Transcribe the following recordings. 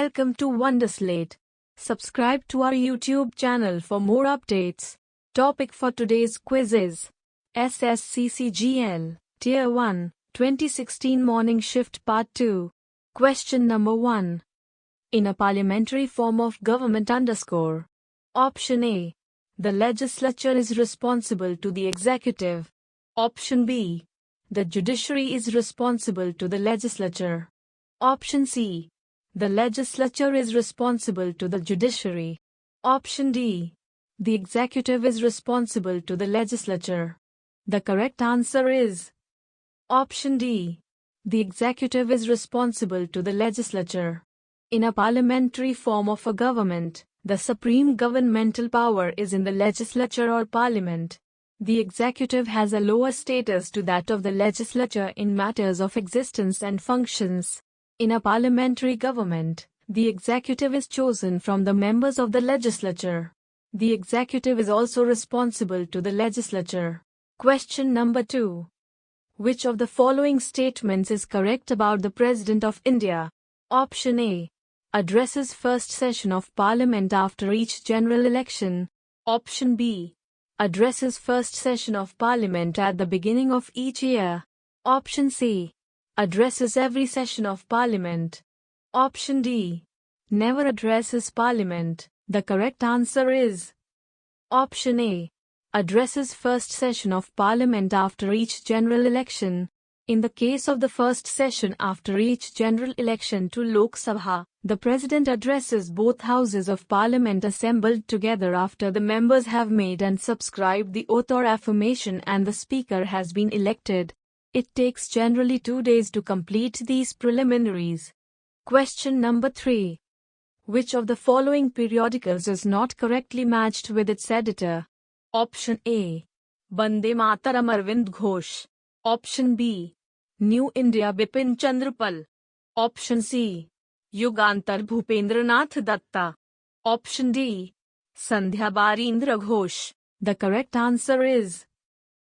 Welcome to Wonderslate. Subscribe to our YouTube channel for more updates. Topic for today's quiz is SSC CGL Tier 1 2016 Morning Shift Part 2. Question number 1. In a parliamentary form of government underscore. Option A. The legislature is responsible to the executive. Option B. The judiciary is responsible to the legislature. Option C. The legislature is responsible to the judiciary. Option D. The executive is responsible to the legislature. The correct answer is Option D. The executive is responsible to the legislature. In a parliamentary form of a government, the supreme governmental power is in the legislature or parliament. The executive has a lower status to that of the legislature in matters of existence and functions. In a parliamentary government, the executive is chosen from the members of the legislature. The executive is also responsible to the legislature. Question number 2. Which of the following statements is correct about the President of India? Option A. Addresses first session of Parliament after each general election. Option B. Addresses first session of Parliament at the beginning of each year. Option C. Addresses every session of Parliament. Option D. Never addresses Parliament. The correct answer is Option A. Addresses first session of Parliament after each general election. In the case of the first session after each general election to Lok Sabha, the President addresses both houses of Parliament assembled together after the members have made and subscribed the oath or affirmation and the Speaker has been elected. It takes generally 2 days to complete these preliminaries. Question number 3. Which of the following periodicals is not correctly matched with its editor? Option A. Bande Mataram Arvind Ghosh. Option B. New India Bipin Chandra Pal. Option C. Yugantar Bhupendranath Datta. Option D. Sandhya Barindra Ghosh. The correct answer is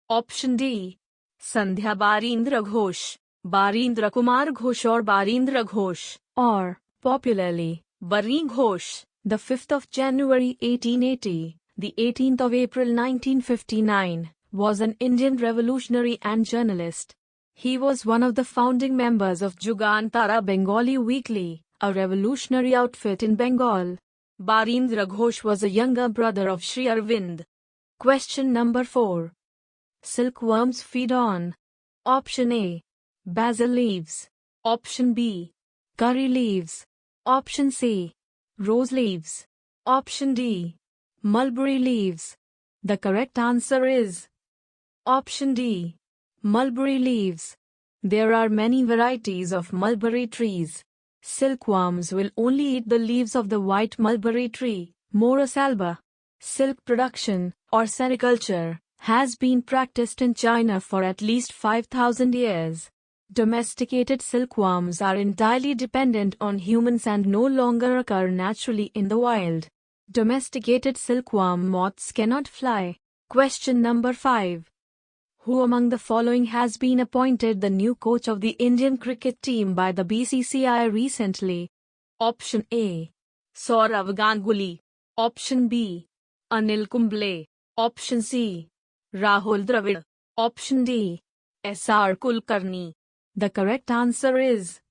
Option D. Sandhya Barindra Ghosh, Barindra Kumar Ghosh or Barindra Ghosh, or, popularly, Bari Ghosh, the 5th of January 1880, the 18th of April 1959, was an Indian revolutionary and journalist. He was one of the founding members of Jugantara Bengali Weekly, a revolutionary outfit in Bengal. Barindra Ghosh was a younger brother of Sri Arvind. Question number 4. Silkworms feed on. Option A. Basil leaves. Option B. Curry leaves. Option C. Rose leaves. Option D. Mulberry leaves. The correct answer is Option D. Mulberry leaves. There are many varieties of mulberry trees. Silkworms will only eat the leaves of the white mulberry tree, Morus alba. Silk production, or sericulture, has been practiced in China for at least 5,000 years. Domesticated silkworms are entirely dependent on humans and no longer occur naturally in the wild. Domesticated silkworm moths cannot fly. Question number 5. Who among the following has been appointed the new coach of the Indian cricket team by the BCCI recently? Option A. Sourav Ganguly. Option B. Anil Kumble. Option C. Rahul Dravid. Option D. S.R. Kulkarni. The correct answer is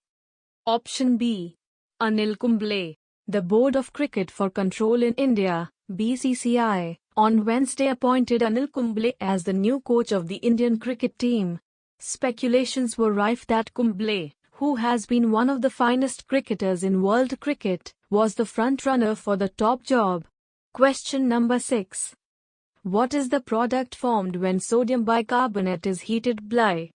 Option B. Anil Kumble. The Board of Cricket for Control in India, BCCI, on Wednesday appointed Anil Kumble as the new coach of the Indian cricket team. Speculations were rife that Kumble, who has been one of the finest cricketers in world cricket, was the front-runner for the top job. Question number 6. What is the product formed when sodium bicarbonate is heated? Bly.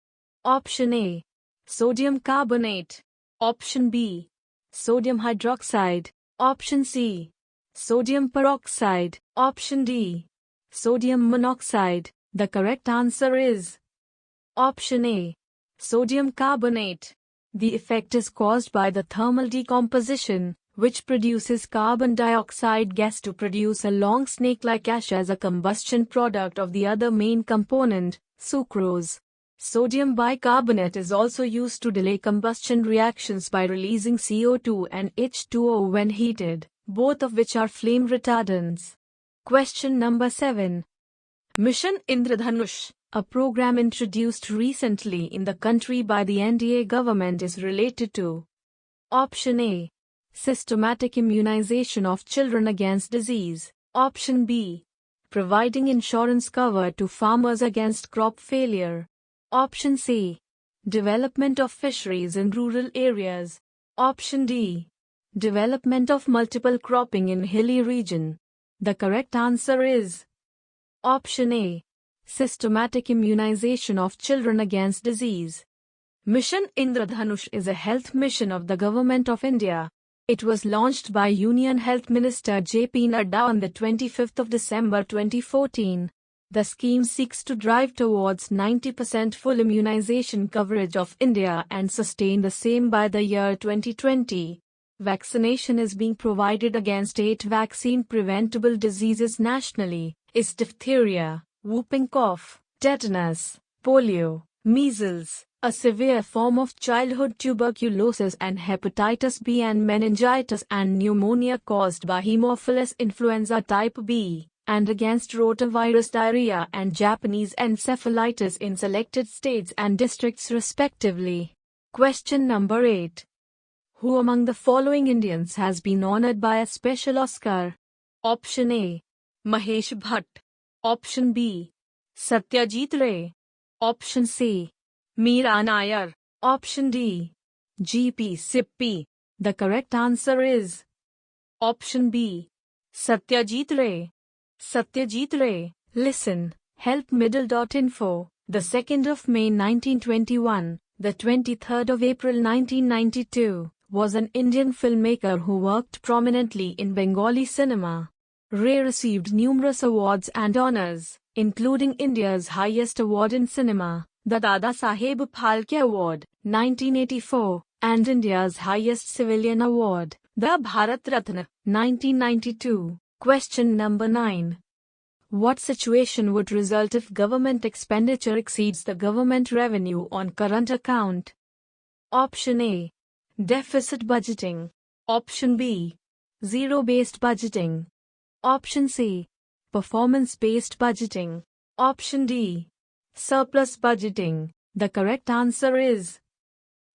Option A. Sodium carbonate. Option B. Sodium hydroxide. Option C. Sodium peroxide. Option D. Sodium monoxide. The correct answer is Option A. Sodium carbonate. The effect is caused by the thermal decomposition, which produces carbon dioxide gas to produce a long snake-like ash as a combustion product of the other main component, sucrose. Sodium bicarbonate is also used to delay combustion reactions by releasing CO2 and H2O when heated, both of which are flame retardants. Question number 7. Mission Indradhanush, a program introduced recently in the country by the NDA government, is related to Option A. Systematic immunization of children against disease. Option B. Providing insurance cover to farmers against crop failure. Option C. Development of fisheries in rural areas. Option D. Development of multiple cropping in hilly region. The correct answer is Option A. Systematic immunization of children against disease. Mission Indradhanush is a health mission of the Government of India. It was launched by Union Health Minister J.P. Nadda on the 25th of December 2014. The scheme seeks to drive towards 90% full immunization coverage of India and sustain the same by the year 2020. Vaccination is being provided against 8 vaccine-preventable diseases nationally: is diphtheria, whooping cough, tetanus, polio, measles, a severe form of childhood tuberculosis, and hepatitis B, and meningitis and pneumonia caused by Haemophilus influenza type B, and against rotavirus diarrhea and Japanese encephalitis in selected states and districts respectively. Question number 8. Who among the following Indians has been honored by a special Oscar? Option A. Mahesh Bhatt. Option B. Satyajit Ray. Option C. Meera Nair. Option D. G.P. Sippy. The correct answer is Option B. Satyajit Ray. Satyajit Ray, listen, help middle.info, the 2nd of May 1921, the 23rd of April 1992, was an Indian filmmaker who worked prominently in Bengali cinema. Ray received numerous awards and honors, including India's highest award in cinema, the Dada Saheb Phalke Award, 1984, and India's highest civilian award, the Bharat Ratna, 1992. Question number 9. What situation would result if government expenditure exceeds the government revenue on current account? Option A. Deficit budgeting. Option B. Zero-based budgeting. Option C. Performance-based budgeting. Option D. Surplus budgeting. The correct answer is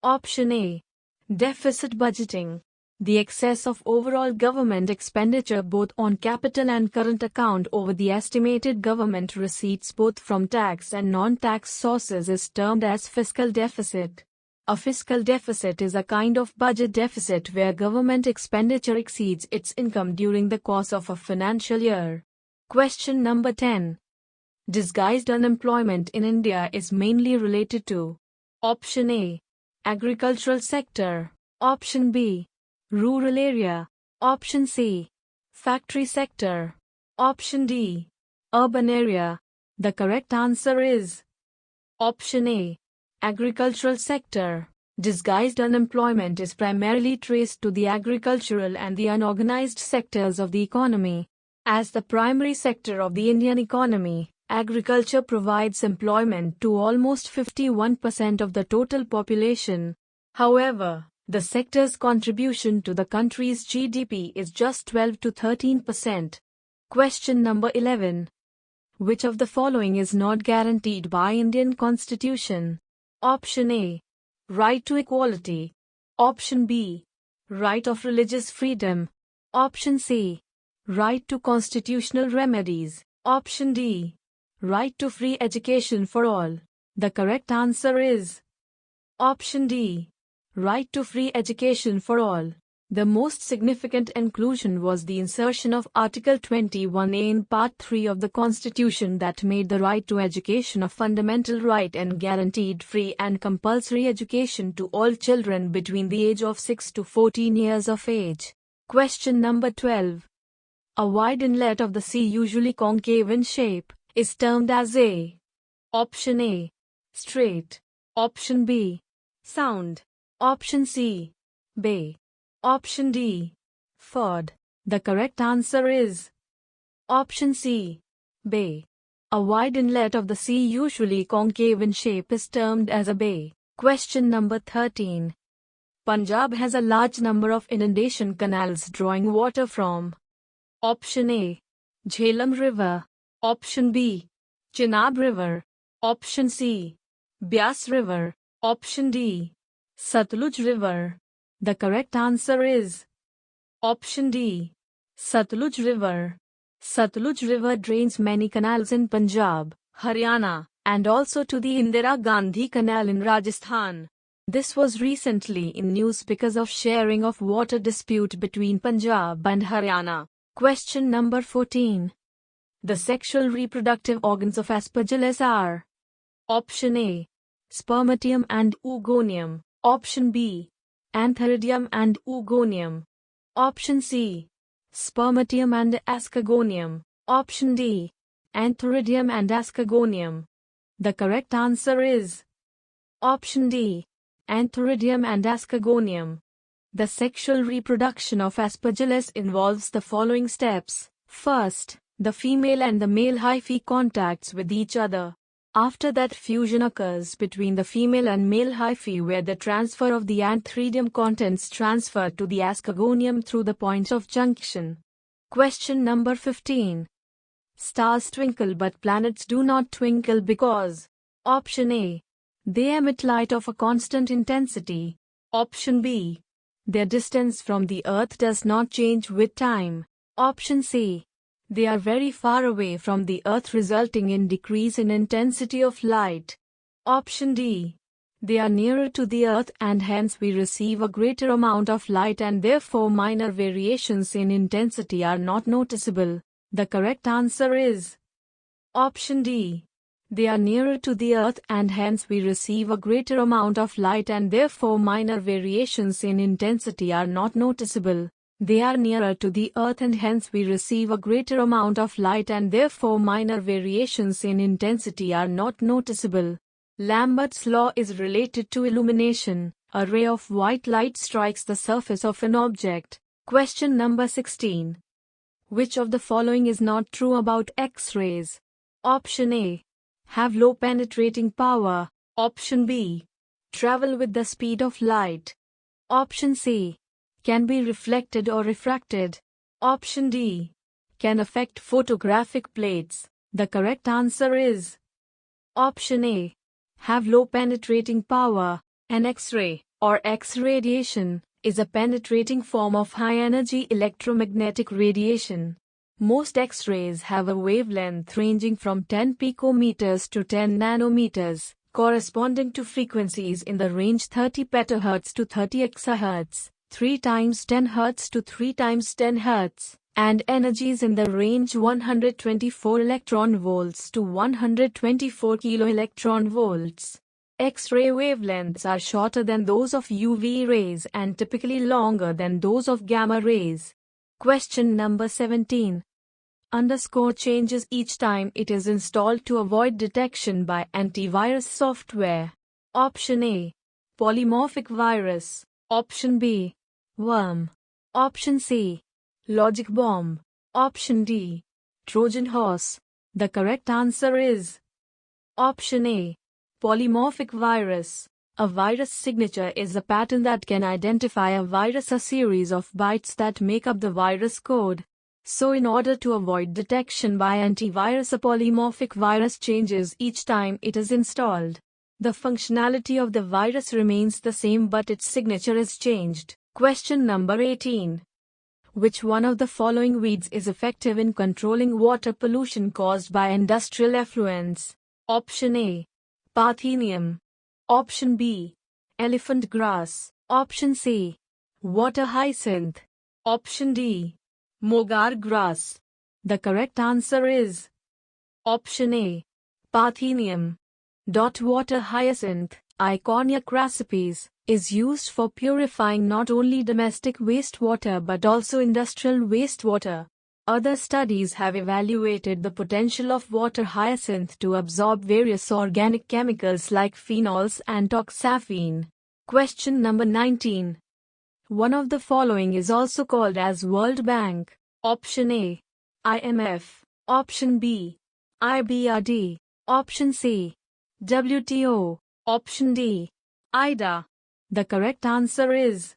Option A. Deficit budgeting. The excess of overall government expenditure both on capital and current account over the estimated government receipts both from tax and non-tax sources is termed as fiscal deficit. A fiscal deficit is a kind of budget deficit where government expenditure exceeds its income during the course of a financial year. Question number 10. Disguised unemployment in India is mainly related to Option A. Agricultural sector. Option B. Rural area. Option C. Factory sector. Option D. Urban area. The correct answer is Option A. Agricultural sector. Disguised unemployment is primarily traced to the agricultural and the unorganized sectors of the economy. As the primary sector of the Indian economy, agriculture provides employment to almost 51% of the total population. However, the sector's contribution to the country's GDP is just 12 to 13%. Question number 11. Which of the following is not guaranteed by Indian Constitution? Option A. Right to equality. Option B. Right of religious freedom. Option C. Right to constitutional remedies. Option D. Right to free education for all. The correct answer is Option D. Right to free education for all. The most significant inclusion was the insertion of Article 21A in Part 3 of the Constitution that made the right to education a fundamental right and guaranteed free and compulsory education to all children between the age of 6 to 14 years of age. Question number 12. A wide inlet of the sea, usually concave in shape, is termed as a Option A. Strait. Option B. Sound. Option C. Bay. Option D. Ford. The correct answer is Option C. Bay. A wide inlet of the sea, usually concave in shape, is termed as a bay. Question number 13. Punjab has a large number of inundation canals drawing water from Option A, Jhelum River. Option B, Chenab River. Option C, Byas River. Option D, Sutlej River. The correct answer is Option D, Sutlej River. Sutlej River drains many canals in Punjab, Haryana, and also to the Indira Gandhi Canal in Rajasthan. This was recently in news because of sharing of water dispute between Punjab and Haryana. Question number 14. The sexual reproductive organs of aspergillus are Option A, spermatium and oogonium. Option B, antheridium and oogonium. Option C, spermatium and ascagonium. Option D, antheridium and ascagonium. The correct answer is Option D, antheridium and ascagonium. The sexual reproduction of aspergillus involves the following steps. First, the female and the male hyphae contacts with each other. After that, fusion occurs between the female and male hyphae, where the transfer of the antheridium contents transfer to the ascagonium through the point of junction. Question number 15. Stars twinkle but planets do not twinkle because Option A, they emit light of a constant intensity. Option B, their distance from the Earth does not change with time. Option C, they are very far away from the Earth, resulting in decrease in intensity of light. Option D, they are nearer to the Earth and hence we receive a greater amount of light and therefore minor variations in intensity are not noticeable. The correct answer is Option D, they are nearer to the Earth and hence we receive a greater amount of light and therefore minor variations in intensity are not noticeable. They are nearer to the Earth and hence we receive a greater amount of light and therefore minor variations in intensity are not noticeable. Lambert's law is related to illumination. A ray of white light strikes the surface of an object. Question number 16. Which of the following is not true about X-rays? Option A, have low penetrating power. Option B, travel with the speed of light. Option C, can be reflected or refracted. Option D, can affect photographic plates. The correct answer is Option A, have low penetrating power. An X-ray, or X-radiation, is a penetrating form of high-energy electromagnetic radiation. Most X-rays have a wavelength ranging from 10 picometers to 10 nanometers, corresponding to frequencies in the range 30 petahertz to 30 exahertz. 3 times 10 Hz to 3 times 10 Hz, and energies in the range 124 electron volts to 124 kilo electron volts. X-ray wavelengths are shorter than those of UV rays and typically longer than those of gamma rays. Question number 17. Underscore changes each time it is installed to avoid detection by antivirus software. Option A, polymorphic virus. Option B, worm. Option C, logic bomb. Option D, Trojan horse. The correct answer is Option A, polymorphic virus. A virus signature is a pattern that can identify a virus, a series of bytes that make up the virus code. So in order to avoid detection by antivirus, a polymorphic virus changes each time it is installed. The functionality of the virus remains the same but its signature is changed. Question number 18. Which one of the following weeds is effective in controlling water pollution caused by industrial effluents? Option A, Parthenium. Option B, elephant grass. Option C, water hyacinth. Option D, mogar grass. The correct answer is Option A, Parthenium. Water hyacinth, Iconia crassipes, is used for purifying not only domestic wastewater but also industrial wastewater. Other studies have evaluated the potential of water hyacinth to absorb various organic chemicals like phenols and toxaphene. Question number 19. One of the following is also called as World Bank. Option A, IMF. Option B, IBRD. Option C. WTO. Option D. IDA. The correct answer is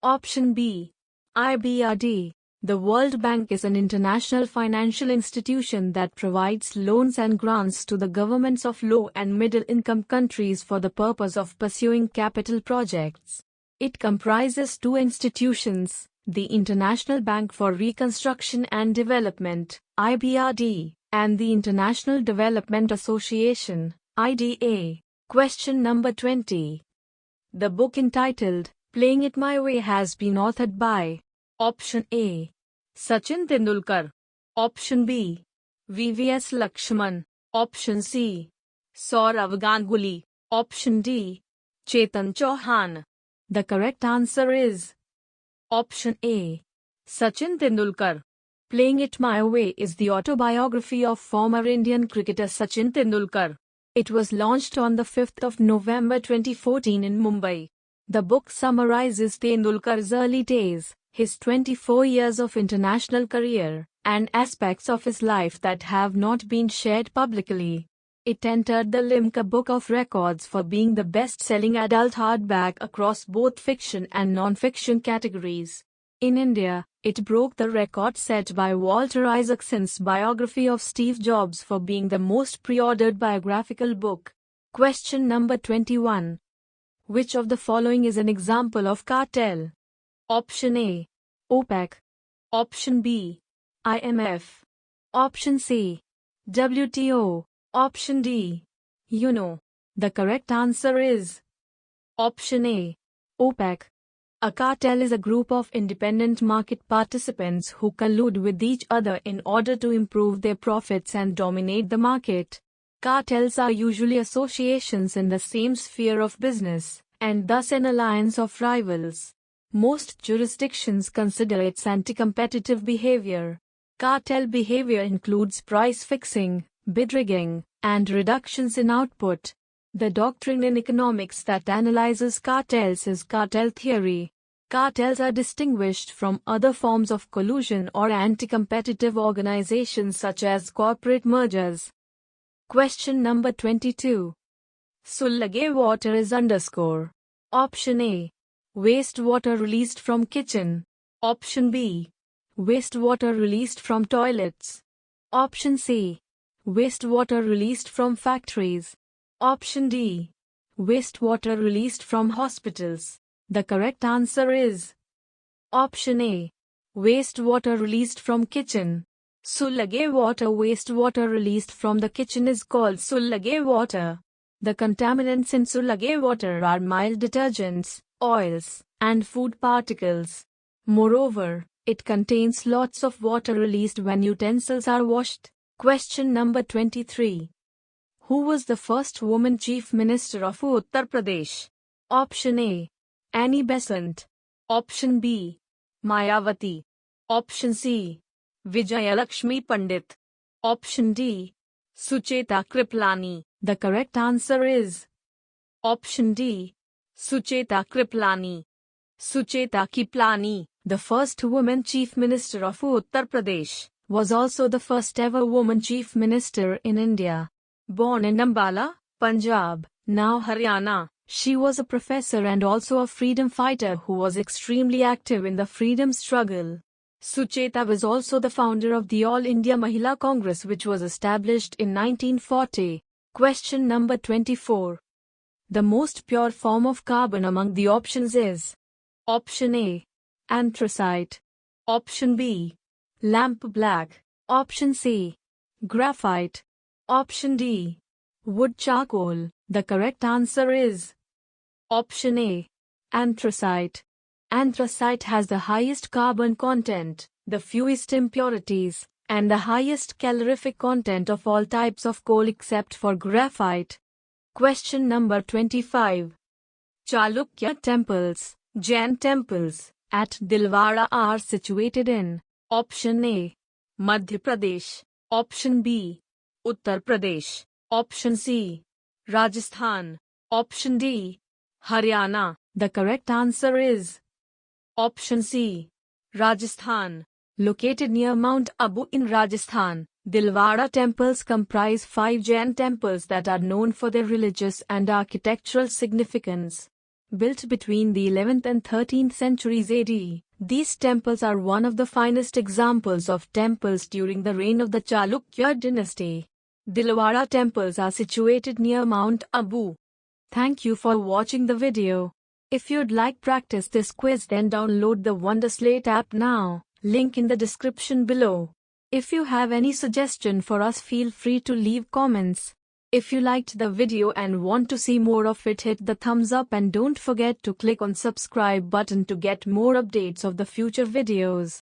option B. IBRD. The World Bank is an international financial institution that provides loans and grants to the governments of low and middle-income countries for the purpose of pursuing capital projects. It comprises two institutions, the International Bank for Reconstruction and Development, IBRD, and the International Development Association, IDA. Question number 20. The book entitled Playing It My Way has been authored by option A. Sachin Tendulkar. Option B. VVS Lakshman. Option C. Saurav Ganguly. Option D. Chetan Chauhan. The correct answer is option A. Sachin Tendulkar. Playing It My Way is the autobiography of former Indian cricketer Sachin Tendulkar. It was launched on the 5th of November 2014 in Mumbai. The book summarizes Tendulkar's early days, his 24 years of international career, and aspects of his life that have not been shared publicly. It entered the Limca Book of Records for being the best-selling adult hardback across both fiction and non-fiction categories. In India, it broke the record set by Walter Isaacson's biography of Steve Jobs for being the most pre-ordered biographical book. Question number 21. Which of the following is an example of cartel? Option A. OPEC. Option B. IMF. Option C. WTO. Option D. UNO. The correct answer is option A. OPEC. A cartel is a group of independent market participants who collude with each other in order to improve their profits and dominate the market. Cartels are usually associations in the same sphere of business, and thus an alliance of rivals. Most jurisdictions consider it anti-competitive behavior. Cartel behavior includes price fixing, bid rigging, and reductions in output. The doctrine in economics that analyzes cartels is cartel theory. Cartels are distinguished from other forms of collusion or anti-competitive organizations such as corporate mergers. Question number 22. Sullage water is underscore. Option A. Wastewater released from kitchen. Option B. Wastewater released from toilets. Option C. Wastewater released from factories. Option D. Wastewater released from hospitals. The correct answer is option A. Wastewater released from kitchen. Sullage water. Wastewater released from the kitchen is called Sullage water. The contaminants in Sullage water are mild detergents, oils, and food particles. Moreover, it contains lots of water released when utensils are washed. Question number 23. Who was the first woman Chief Minister of Uttar Pradesh? Option A. Annie Besant. Option B. Mayawati. Option C. Vijayalakshmi Pandit. Option D. Sucheta Kriplani. The correct answer is option D. Sucheta Kriplani. Sucheta Kriplani, the first woman Chief Minister of Uttar Pradesh, was also the first ever woman Chief Minister in India. Born in Ambala, Punjab, now Haryana, she was a professor and also a freedom fighter who was extremely active in the freedom struggle. Sucheta was also the founder of the All India Mahila Congress, which was established in 1940. Question number 24. The most pure form of carbon among the options is option A. Anthracite. Option B. Lamp black. Option C. Graphite. Option D. Wood charcoal. The correct answer is option A. Anthracite. Anthracite has the highest carbon content, the fewest impurities, and the highest calorific content of all types of coal except for graphite. Question number 25. Chalukya temples, Jain temples, at Dilwara are situated in option A. Madhya Pradesh. Option B. Uttar Pradesh. Option C. Rajasthan. Option D. Haryana. The correct answer is option C. Rajasthan. Located near Mount Abu in Rajasthan, Dilwara temples comprise 5 Jain temples that are known for their religious and architectural significance. Built between the 11th and 13th centuries AD, these temples are one of the finest examples of temples during the reign of the Chalukya dynasty. Dilwara temples are situated near Mount Abu. Thank you for watching the video. If you'd like practice this quiz, then download the Wonderslate app now, link in the description below. If you have any suggestion for us, feel free to leave comments. If you liked the video and want to see more of it, hit the thumbs up and don't forget to click on subscribe button to get more updates of the future videos.